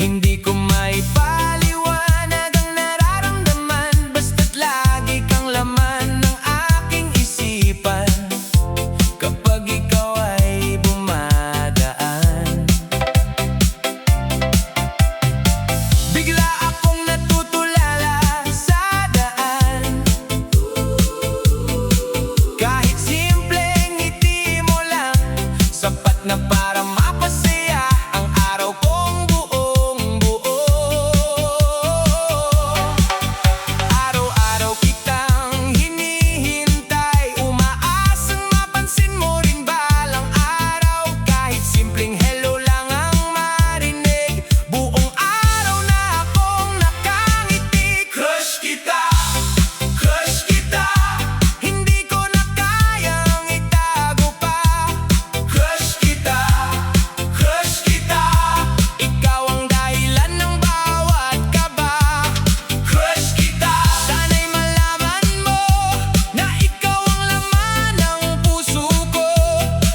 Hindi ko maipaliwanag ang nararamdaman, basta't lagi kang laman ng aking isipan kapag ikaw ay bumadaan. Bigla akong natutulala sa daan, kahit simpleng ngiti mo lang sapat na para mapasaya ang araw kong buong buo. Araw-araw kitang hinihintay, umaasang mapansin mo rin balang araw. Kahit simpleng hello lang ang marinig, buong araw na akong nakangiti. Crush kita, crush kita, hindi ko na kayang itago pa. Crush kita, crush kita, ikaw ang dahilan ng bawat kaba. Crush kita, sana'y malaman mo na ikaw ang laman ng puso ko.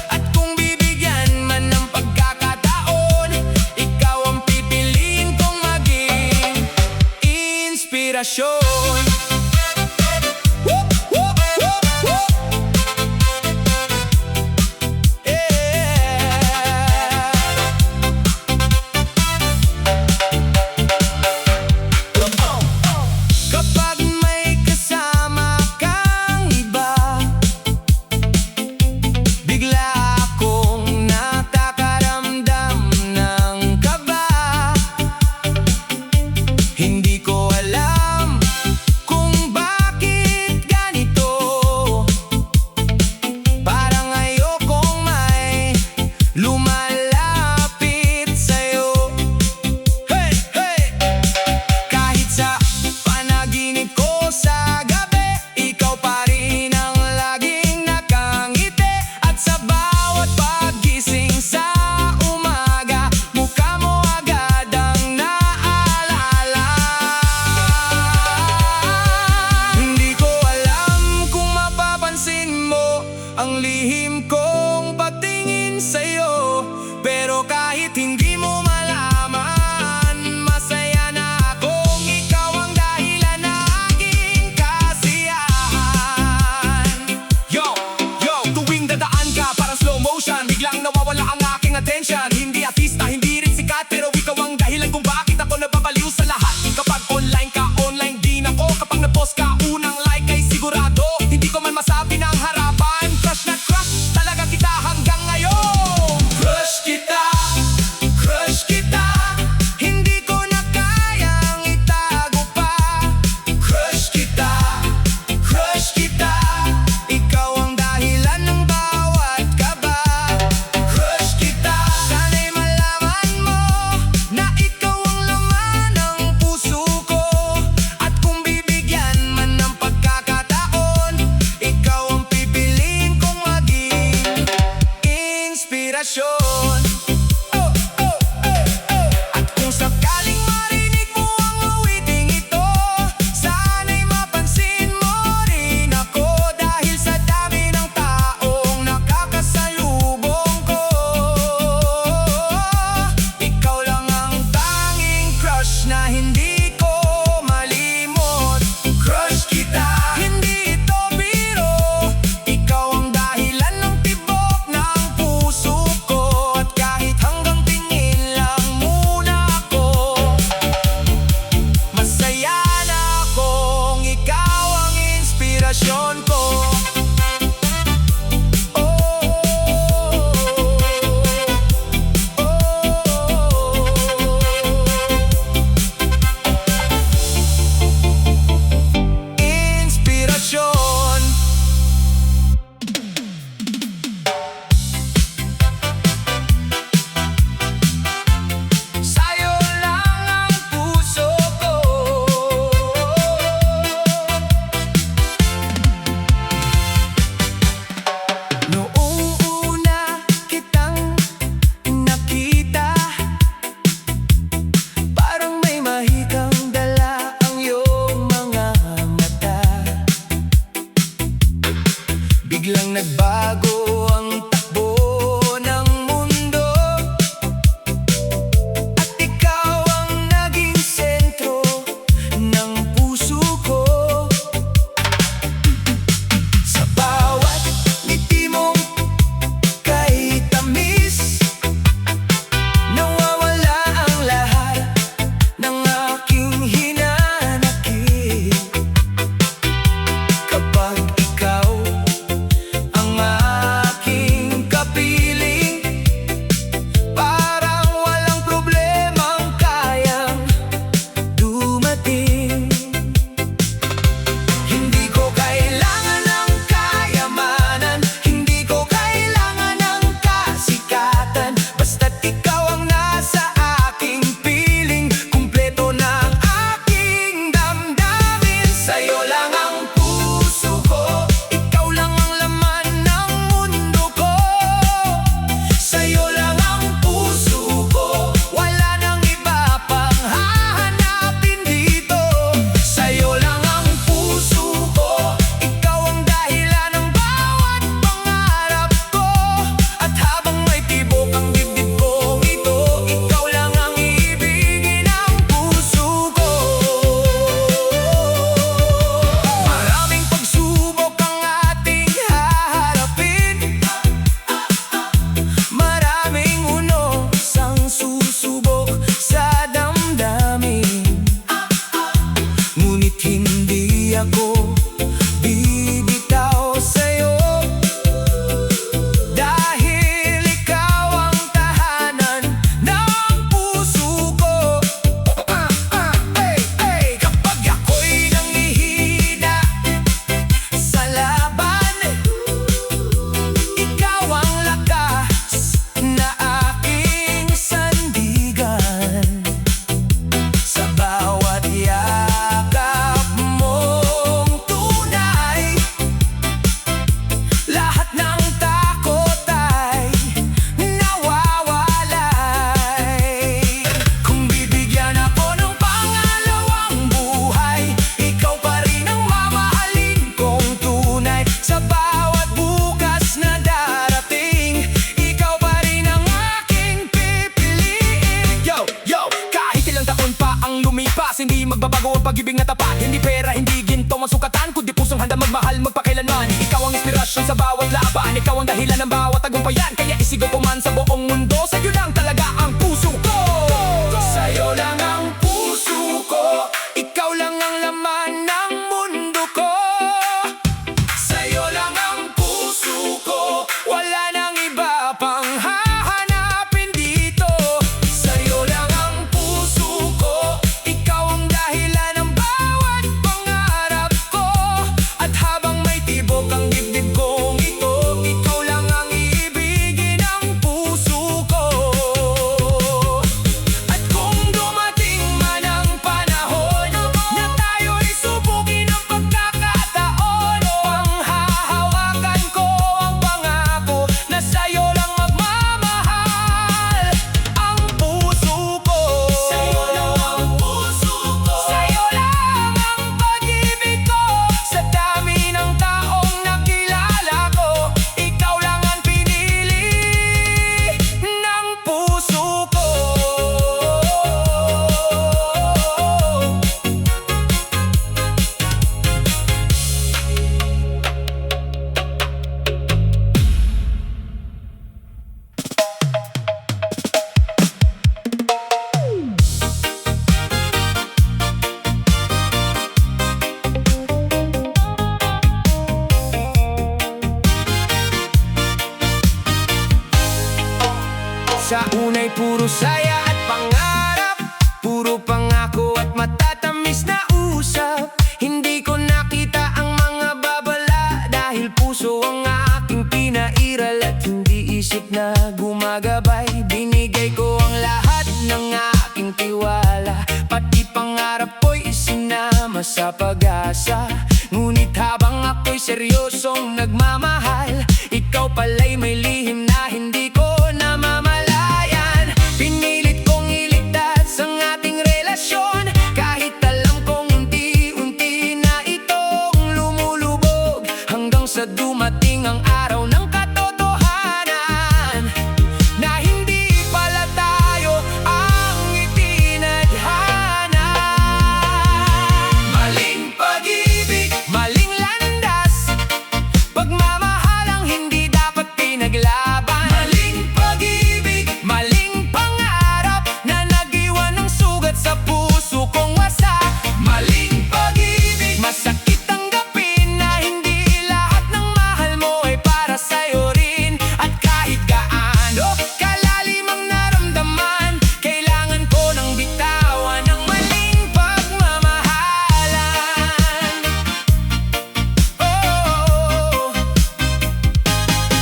At kung bibigyan man ng pagkakataon, ikaw ang pipiliin kong maging inspirasyon. Whoop, whoop, whoop, whoop. Kapag may kasama kang iba, bigla akong nakakaramdam ng kaba. Hindi ko alam magbabago ang pag-ibig na tapat. Hindi pera, hindi ginto ang sukatan, kundi pusong handa magmahal magpakailanman. Ikaw ang inspirasyon sa bawat laban, ikaw ang dahilan ng bawat tagumpayan. Kaya isigaw ko man sa buong mundo, sa'yo lang talaga ang puso ko. Sa'yo lang ang puso ko, ikaw lang ang laman ng mundo ko. Sa'yo lang ang puso ko, wala nang iba pang hahanapin dito. Sa'yo lang ang puso ko, ikaw ang dahilan ng bawat pangarap ko. At habang may tibok ang dibdib kong ito, ikaw lang ang iibigin ng puso ko. At kung dumating man ang panahon na tayo'y subukin ang pagkakataon, panghahawakan ko ang pangako na sa'yo lang magmamahal ang puso ko. Sa'yo lang ang puso ko, sa'yo lang ang pag-ibig ko. Sa dami ng taong nakilala ko, ikaw lang ang pinili ng puso ko. Sa unay puro saya at pangarap, puro pangako at matatamis na usap. Hindi ko nakita ang mga babala, dahil puso ang aking pinairal at hindi isip na gumagabay. Binigay ko ang lahat ng aking tiwala, pati pangarap ko'y isinama sa pag-asa. Ngunit habang ako'y seryosong nagmamahal, ikaw pala'y may lihim na hindi ko namamalayan. Pinilit kong iligtas ang ating relasyon, kahit alam kong unti-unti na itong lumulubog, hanggang sa dumating ang araw ng katotohanan, na hindi pala tayo ang itinadhana. Maling pag-ibig, maling landas, pagmamahal ang hindi dapat pinaglaban. Maling pag-ibig, maling pangarap na nag-iwan ng sugat sa puso kong wasak. Maling pag-ibig, masakit tanggapin na hindi lahat ng mahal mo ay para sa'yo rin. At kahit gaano kalalim ang naramdaman, kailangan ko ng bitawan ng maling pagmamahalan. Oh,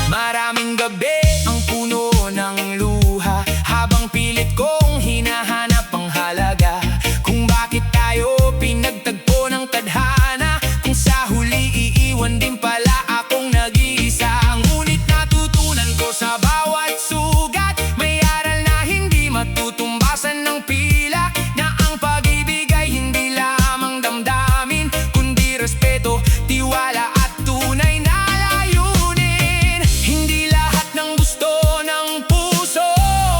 maraming gabi ang puno ng luha, habang pilit kong hinahanap ang halaga, kung bakit tayo pinagtagpo ng tadhana, kung sa huli iiwan din pala akong nag-iisa. Ngunit natutunan ko sa bawat sugat, may aral na hindi matutumbasan ng pila, na ang pag-ibig ay hindi lamang damdamin, kundi respeto, tiwala at tunay na layunin. Hindi lahat ng gusto ng puso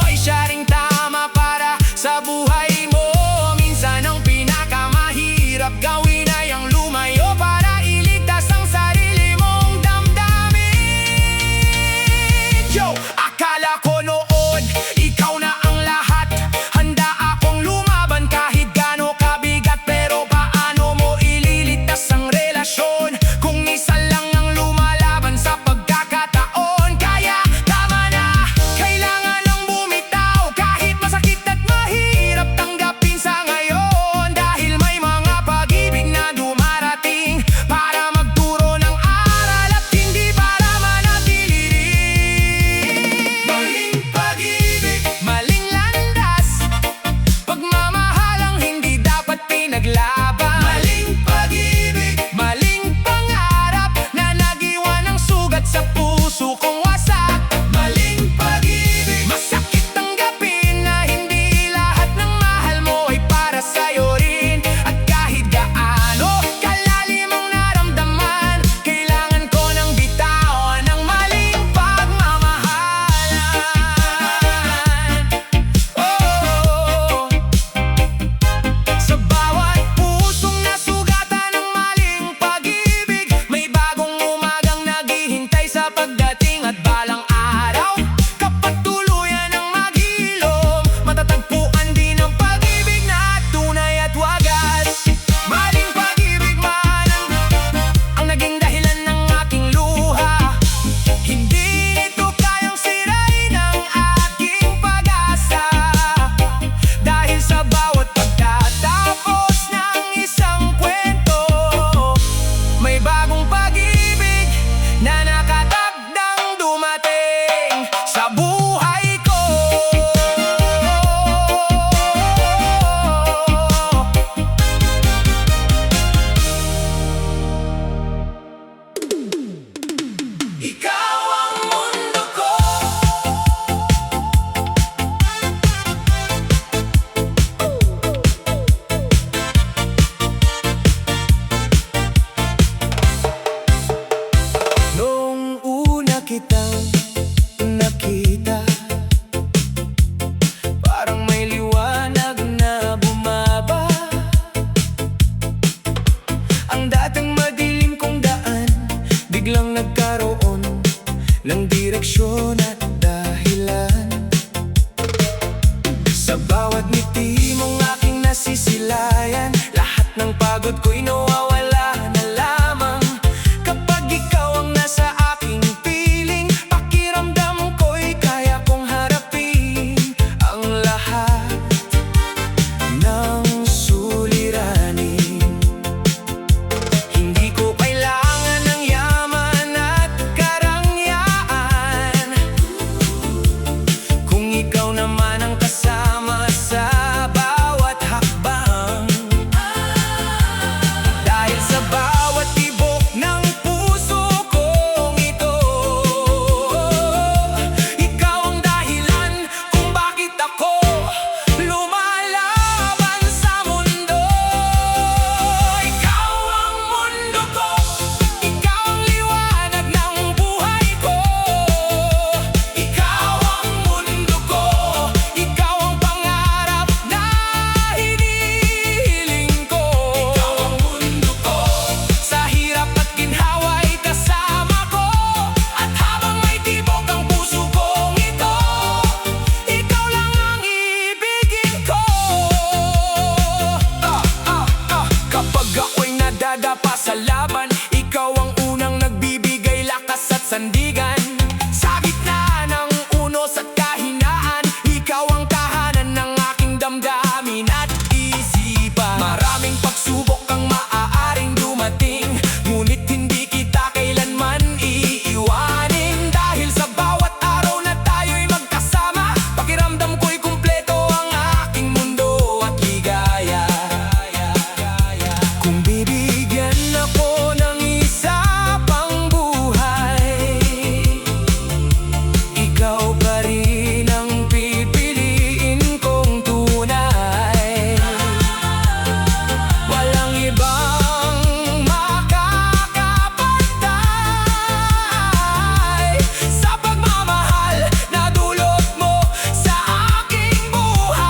ay siya ring tama para sa buhay mo. Minsan ang pinakamahirap gawin ay ang lumayo para iligtas ang sarili mong damdamin. Yo, akala ko noon ikaw na ang lahat, handa akong lumaban kahit gaano kabigat. Pero paano mo ililigtas ang relasyon kung isa lang ang lumalaban sa pagkakataon? Kaya tama na, kailangan ng bumitaw, kahit masakit at mahirap tanggapin. ngiti mong aking nasisilayan, lahat ng pagod ko'y nawawala na lamang kapag ikaw ang nasa aking piling. Pakiramdam ko'y kaya kong harapin ang lahat ng suliranin. Hindi ko kailangan ng yaman at karangyaan kung ikaw naman ang kasama sa bawat hakbang. Dahil sa bawat tibok ng puso kong ito, ikaw ang dahilan kung bakit ako lumalaban sa mundo. Ikaw ang mundo ko, ikaw ang liwanag ng buhay ko. Ikaw ang mundo ko, ikaw ang pangarap na hinihiling ko. Ikaw ang mundo ko, sa hirap at ginhawa'y kasama ko. At habang may tibok ang puso kong ito, ikaw lang ang ibigin ko. Kapag ako'y nadadapa sa laban, ikaw ang unang nagbibigay lakas at sandigan. Sa gitna ng unos at kahinaan, ikaw ang tahanan ng aking damdamin at isipan. Maraming pagsubok ang maaaring dumating, ngunit hindi kita kailanman iiwanin. Dahil sa bawat araw na tayo'y magkasama, pakiramdam ko'y kumpleto ang aking mundo at ligaya. Kung bibigyan ako ng isa pang buhay, ikaw pa rin ang pipiliin kong tunay. Walang ibang makakapantay sa pagmamahal na dulot mo sa aking buhay.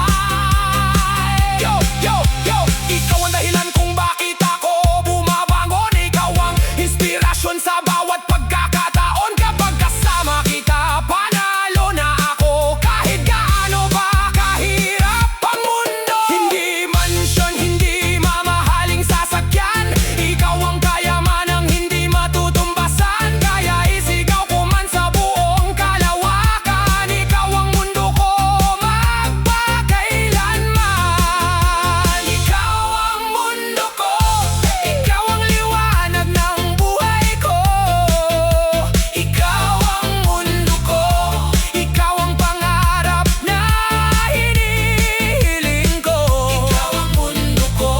Yo, yo, yo! Ikaw ang dahilan kung bakit ako bumabangon. Ikaw ang inspirasyon sa bawat pagkakataon. Kapag kasama kita, panalo na ako. Kahit gaano ba kahirap ang mundo. Hindi mansyon, hindi mamahaling sasakyan, ikaw ang kayamanang hindi matutumbasan. Kaya isigaw ko man sa buong kalawakan, ikaw ang mundo ko magpakailanman. Ikaw ang mundo ko, ikaw ang liwanag ng buhay ko. Ikaw ang mundo ko, ikaw ang pangarap na hinihiling ko. Ikaw ang mundo ko,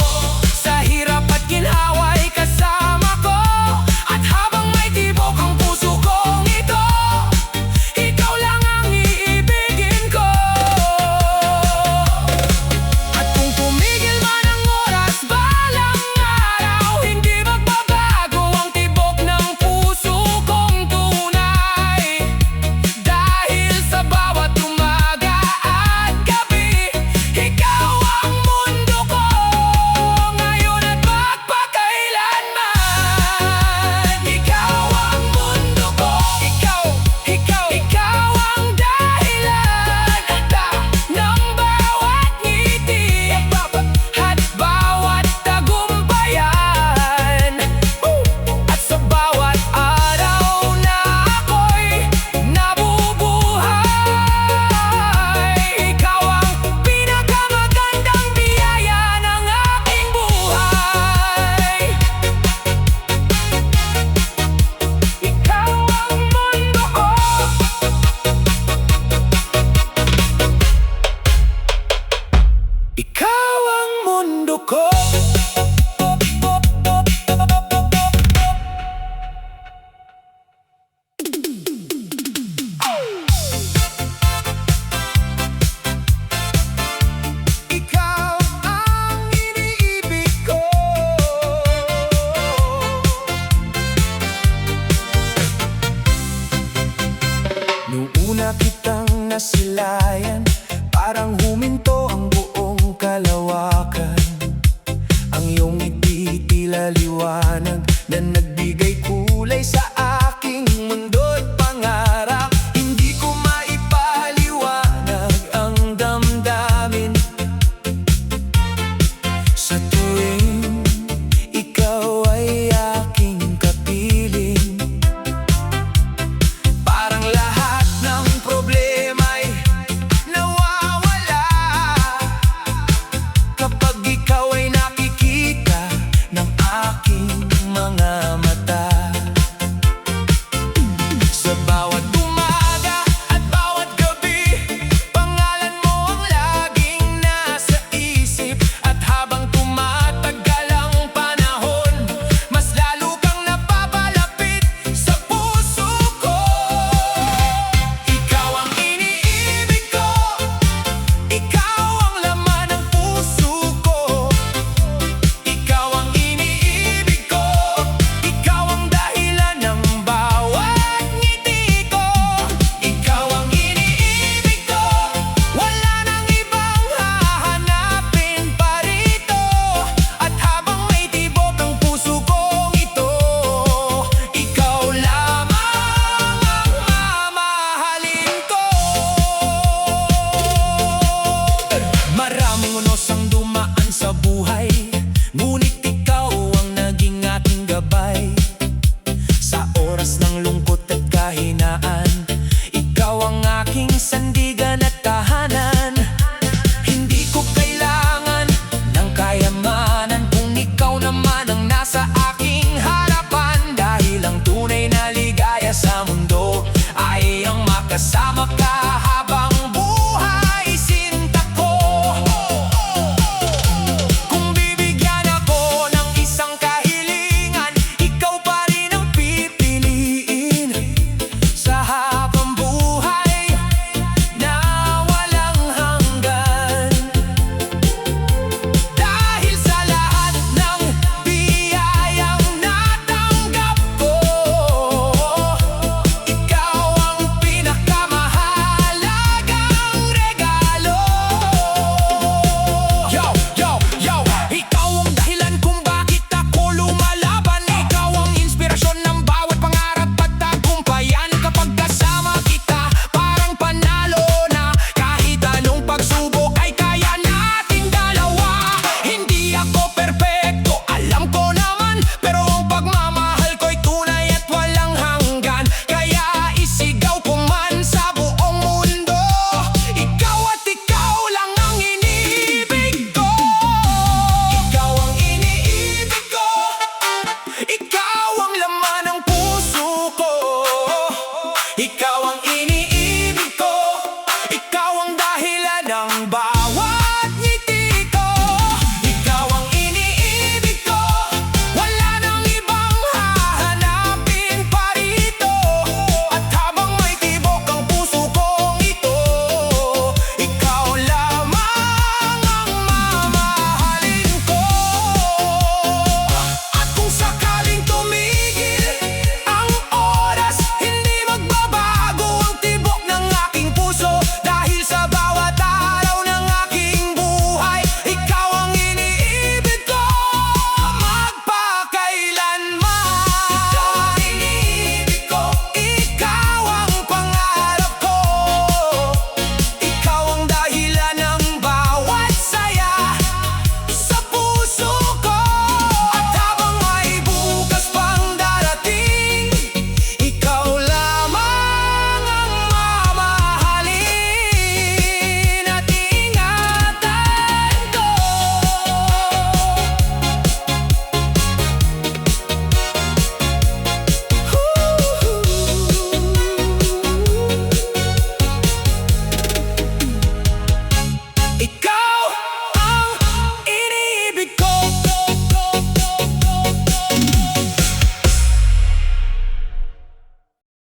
sa hirap at ginhawa'y kasama ko. At habang may tibok ang puso kong ito, ikaw lang ang iibigin ko. At kung tumigil man ang oras balang araw, hindi magbabago ang tibok ng puso kong tunay. Dahil sa bawat umaga at gabi, ikaw ang mundo ko, ngayon at magpakailanman. Ikaw ang mundo ko, ikaw ang dahilan ng bawat ngiti at bawat tagumpayan. At sa bawat araw na ako'y nabubuhay, ikaw ang pinakamagandang biyaya ng aking buhay. Ikaw ang mundo ko, ikaw ang mundo ko. Ikaw ang iniibig ko. Noong una kitang nasilayan, parang huminto ang buong kalawakan. maayos ang dumaan sa buhay, ngunit